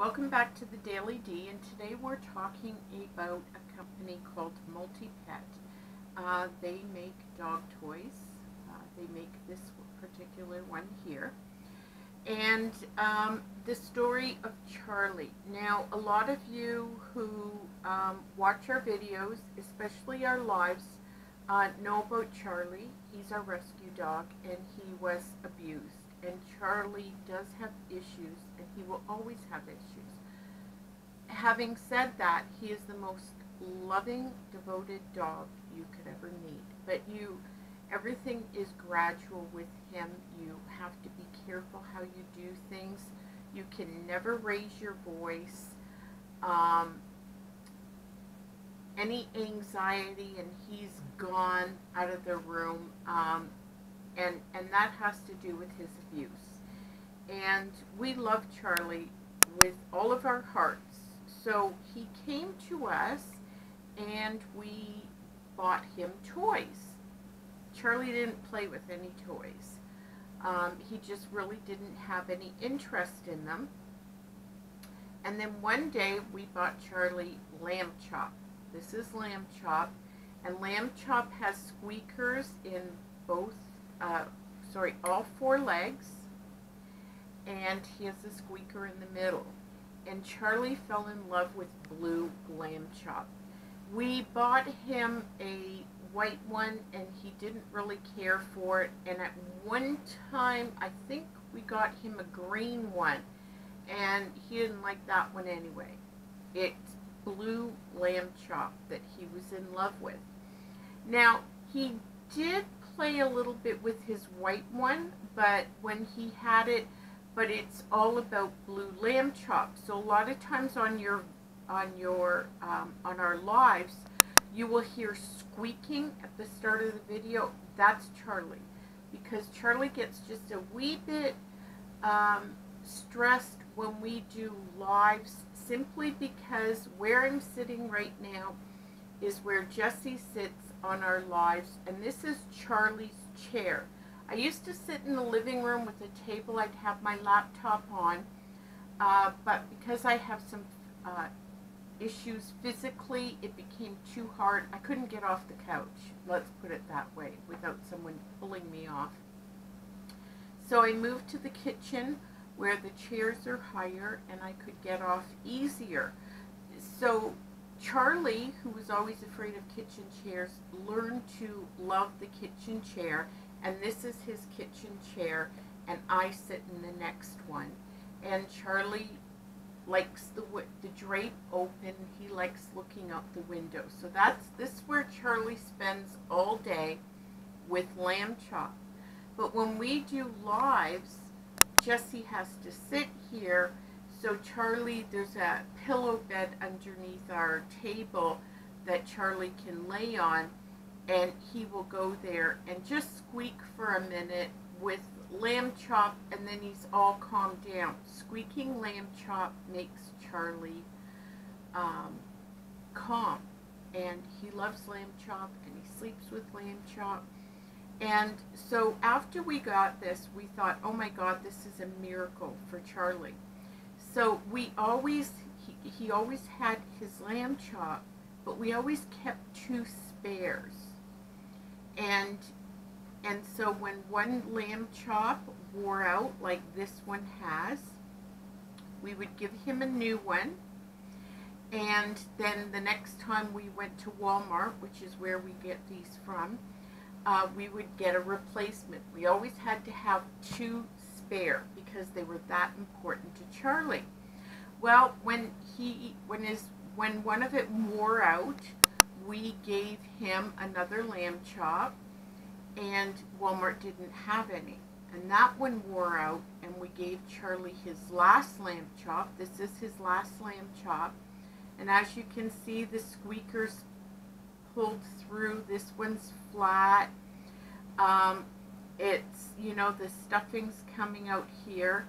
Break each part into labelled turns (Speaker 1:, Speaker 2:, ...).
Speaker 1: Welcome back to the Daily D, and today we're talking about a company called Multipet. They make dog toys. They make this particular one here. And the story of Charlie. Now, a lot of you who watch our videos, especially our lives, know about Charlie. He's our rescue dog, and he was abused. And Charlie does have issues, and he will always have issues. Having said that, he is the most loving, devoted dog you could ever need. But everything is gradual with him. You have to be careful how you do things. You can never raise your voice. Any anxiety, and he's gone out of the room. And that has to do with his abuse. And we love Charlie with all of our hearts. So he came to us and we bought him toys. Charlie didn't play with any toys. He just really didn't have any interest in them. And then one day we bought Charlie Lamb Chop. This is Lamb Chop. And Lamb Chop has squeakers in all four legs, and he has a squeaker in the middle. And Charlie fell in love with blue Lamb Chop. We bought him a white one, and he didn't really care for it. And at one time, I think we got him a green one, and he didn't like that one anyway. It's blue Lamb Chop that he was in love with. Now, he did play a little bit with his white one, but when he had it, but it's all about blue Lamb Chop. So a lot of times on our lives, you will hear squeaking at the start of the video. That's Charlie, because Charlie gets just a wee bit stressed when we do lives, simply because where I'm sitting right now is where Jessie sits on our lives, and this is Charlie's chair. I used to sit in the living room with a table. I'd have my laptop on, but because I have some issues physically, it became too hard. I couldn't get off the couch, let's put it that way, without someone pulling me off. So I moved to the kitchen where the chairs are higher and I could get off easier. So Charlie, who was always afraid of kitchen chairs, learned to love the kitchen chair, and this is his kitchen chair, and I sit in the next one. And Charlie likes the drape open. He likes looking out the window. So this is where Charlie spends all day with Lamb Chop. But when we do lives, Jessie has to sit here. So Charlie, there's a pillow bed underneath our table that Charlie can lay on, and he will go there and just squeak for a minute with Lamb Chop, and then he's all calmed down. Squeaking Lamb Chop makes Charlie calm, and he loves Lamb Chop, and he sleeps with Lamb Chop. And so after we got this, we thought, oh my God, this is a miracle for Charlie. So he always had his Lamb Chop, but we always kept two spares. And so when one Lamb Chop wore out, like this one has, we would give him a new one. And then the next time we went to Walmart, which is where we get these from, we would get a replacement. We always had to have two spare because they were that important to Charlie. Well, when one of it wore out, we gave him another Lamb Chop, and Walmart didn't have any. And that one wore out, and we gave Charlie his last Lamb Chop. This is his last Lamb Chop. And as you can see, the squeakers pulled through. This one's flat. It's, the stuffing's coming out here,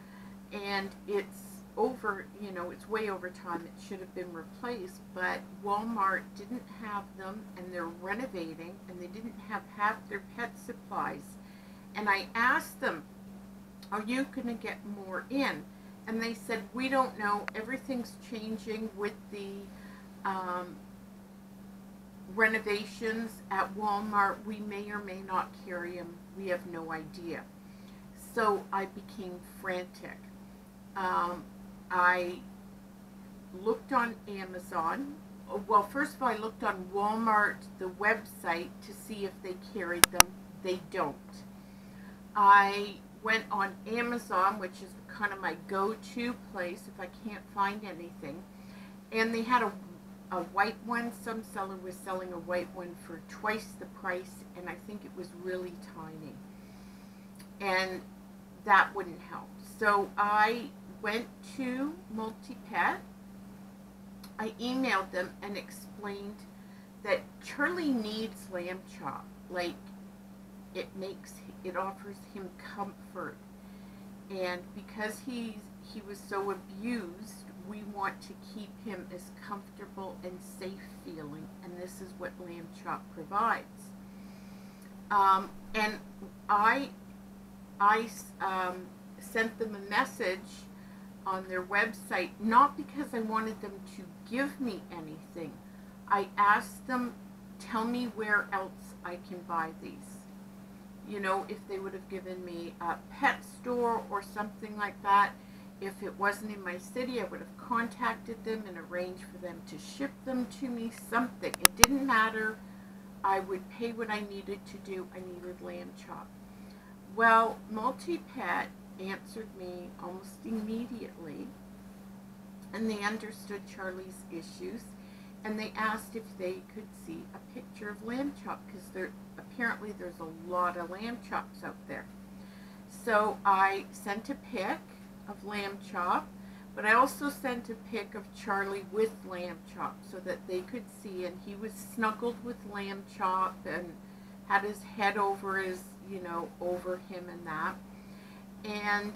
Speaker 1: and it's it's way over time. It should have been replaced, but Walmart didn't have them, and they're renovating, and they didn't have half their pet supplies. And I asked them, are you going to get more in? And they said, we don't know. Everything's changing with the renovations at Walmart. We may or may not carry them. We have no idea. So I became frantic. I looked on Amazon. Well, first of all, I looked on Walmart, the website, to see if they carried them. They don't. I went on Amazon, which is kind of my go-to place if I can't find anything. And they had a white one. Some seller was selling a white one for twice the price, and I think it was really tiny. And that wouldn't help. So I went to Multipet. I emailed them and explained that Charlie needs lamb chop. Like, it offers him comfort. And because he was so abused, we want to keep him as comfortable and safe feeling, and this is what lamb chop provides. And I sent them a message on their website, not because I wanted them to give me anything. I asked them, tell me where else I can buy these. You know, if they would have given me a pet store or something like that. If it wasn't in my city, I would have contacted them and arranged for them to ship them to me, something. It didn't matter. I would pay what I needed to do. I needed lamb chop. Well, Multipet answered me almost immediately, and they understood Charlie's issues, and they asked if they could see a picture of lamb chop, because apparently there's a lot of lamb chops out there. So I sent a pic of lamb chop, but I also sent a pic of Charlie with lamb chop so that they could see, and he was snuggled with lamb chop and had his head over his, over him and that. And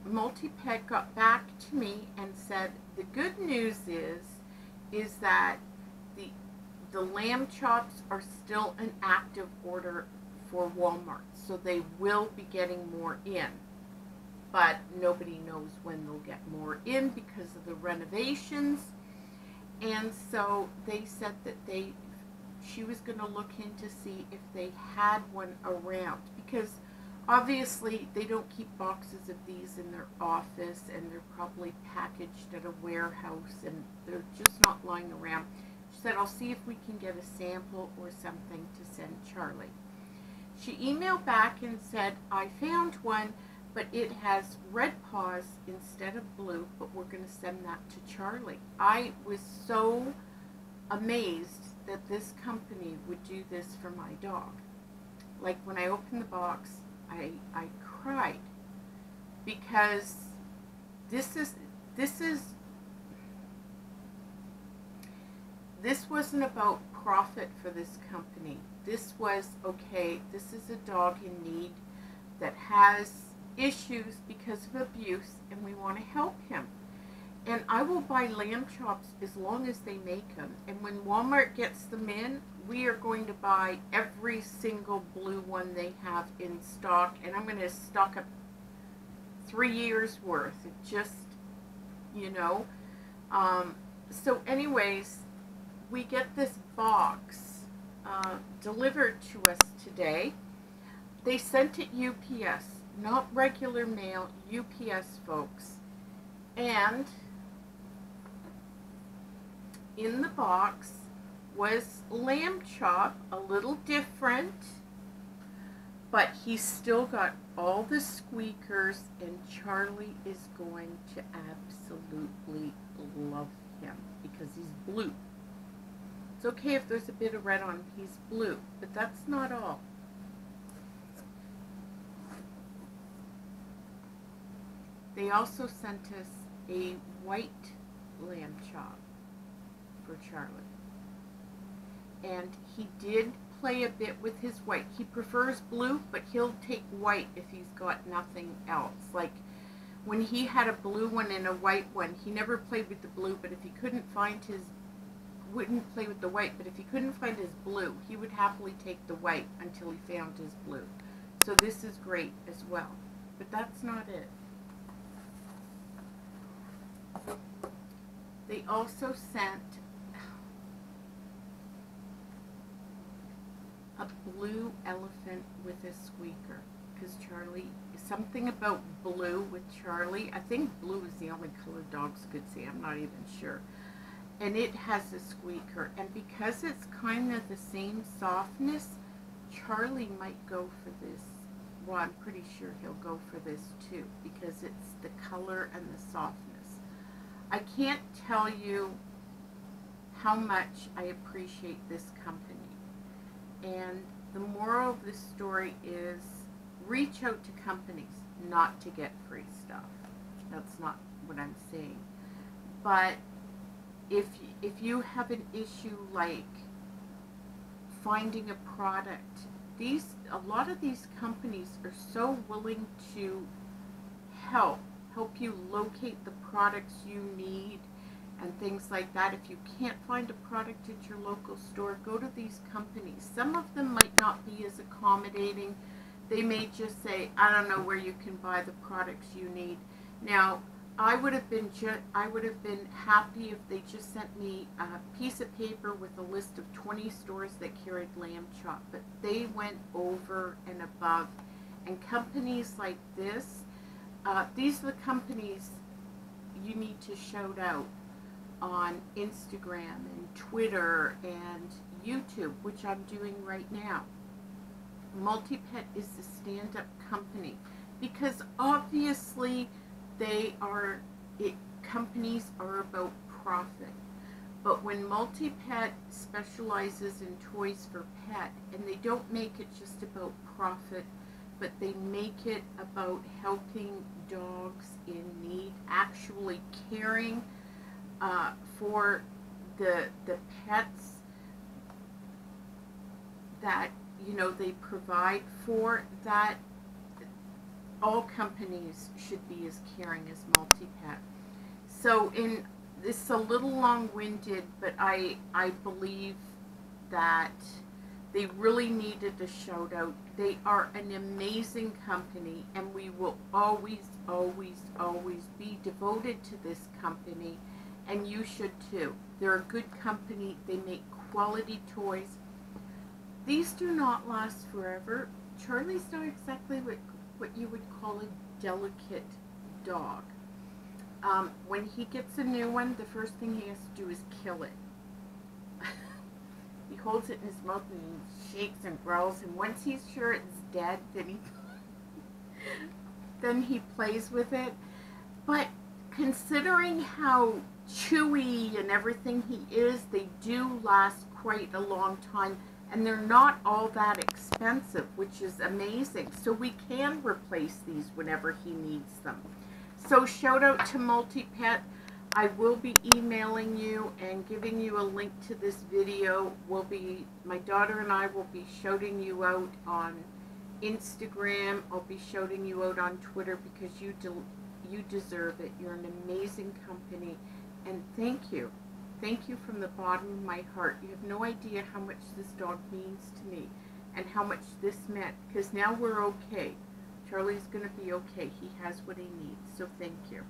Speaker 1: Multipet got back to me and said, the good news is that the lamb chops are still an active order for Walmart, so they will be getting more in. But nobody knows when they'll get more in because of the renovations. And so they said that she was going to look in to see if they had one around, because obviously they don't keep boxes of these in their office, and they're probably packaged at a warehouse, and they're just not lying around. She said, I'll see if we can get a sample or something to send Charlie. She emailed back and said, I found one, but it has red paws instead of blue, but we're going to send that to Charlie. I was so amazed that this company would do this for my dog. Like, when I opened the box, I cried, because this wasn't about profit for this company. This was, okay, this is a dog in need that has issues because of abuse, and we want to help him. And I will buy lamb chops as long as they make them. And when Walmart gets them in, we are going to buy every single blue one they have in stock. And I'm going to stock up 3 years worth. It just, So anyways, we get this box delivered to us today. They sent it UPS, not regular mail, UPS, folks. And in the box was lamb chop, a little different, but he's still got all the squeakers, and Charlie is going to absolutely love him because he's blue. It's okay if there's a bit of red on him, he's blue, but that's not all. They also sent us a white lamb chop for Charlie. And he did play a bit with his white. He prefers blue, but he'll take white if he's got nothing else. Like, when he had a blue one and a white one, he never played with the blue, but if he couldn't find wouldn't play with the white, but if he couldn't find his blue, he would happily take the white until he found his blue. So this is great as well. But that's not it. They also sent a blue elephant with a squeaker, because Charlie, something about blue with Charlie. I think blue is the only color dogs could see. I'm not even sure. And it has a squeaker, and because it's kind of the same softness, Charlie might go for this. Well, I'm pretty sure he'll go for this too, because it's the color and the softness. I can't tell you how much I appreciate this company. And the moral of this story is reach out to companies, not to get free stuff. That's not what I'm saying. But if you have an issue like finding a product, a lot of these companies are so willing to help you locate the products you need and things like that. If you can't find a product at your local store, go to these companies. Some of them might not be as accommodating. They may just say, I don't know where you can buy the products you need. Now, I would have been happy if they just sent me a piece of paper with a list of 20 stores that carried lamb chop, but they went over and above. And companies like this, these are the companies you need to shout out on Instagram and Twitter and YouTube, which I'm doing right now. Multipet is the stand-up company, because obviously companies are about profit. But when Multipet specializes in toys for pet, and they don't make it just about profit, but they make it about helping dogs in need, actually caring for the pets that they provide for, that all companies should be as caring as Multipet. So this is a little long-winded, but I believe that they really needed a shout out. They are an amazing company, and we will always, always, always be devoted to this company, and you should too. They're a good company. They make quality toys. These do not last forever. Charlie's not exactly what you would call a delicate dog. When he gets a new one, the first thing he has to do is kill it. He holds it in his mouth and he shakes and growls, and once he's sure it's dead, then he plays with it. But considering how chewy and everything he is, they do last quite a long time, and they're not all that expensive, which is amazing. So we can replace these whenever he needs them. So shout out to Multipet. I will be emailing you and giving you a link to this video. My daughter and I will be shouting you out on Instagram. I'll be shouting you out on Twitter, because you deserve it. You're an amazing company, and thank you. Thank you from the bottom of my heart. You have no idea how much this dog means to me and how much this meant, because now we're okay. Charlie's going to be okay. He has what he needs. So thank you.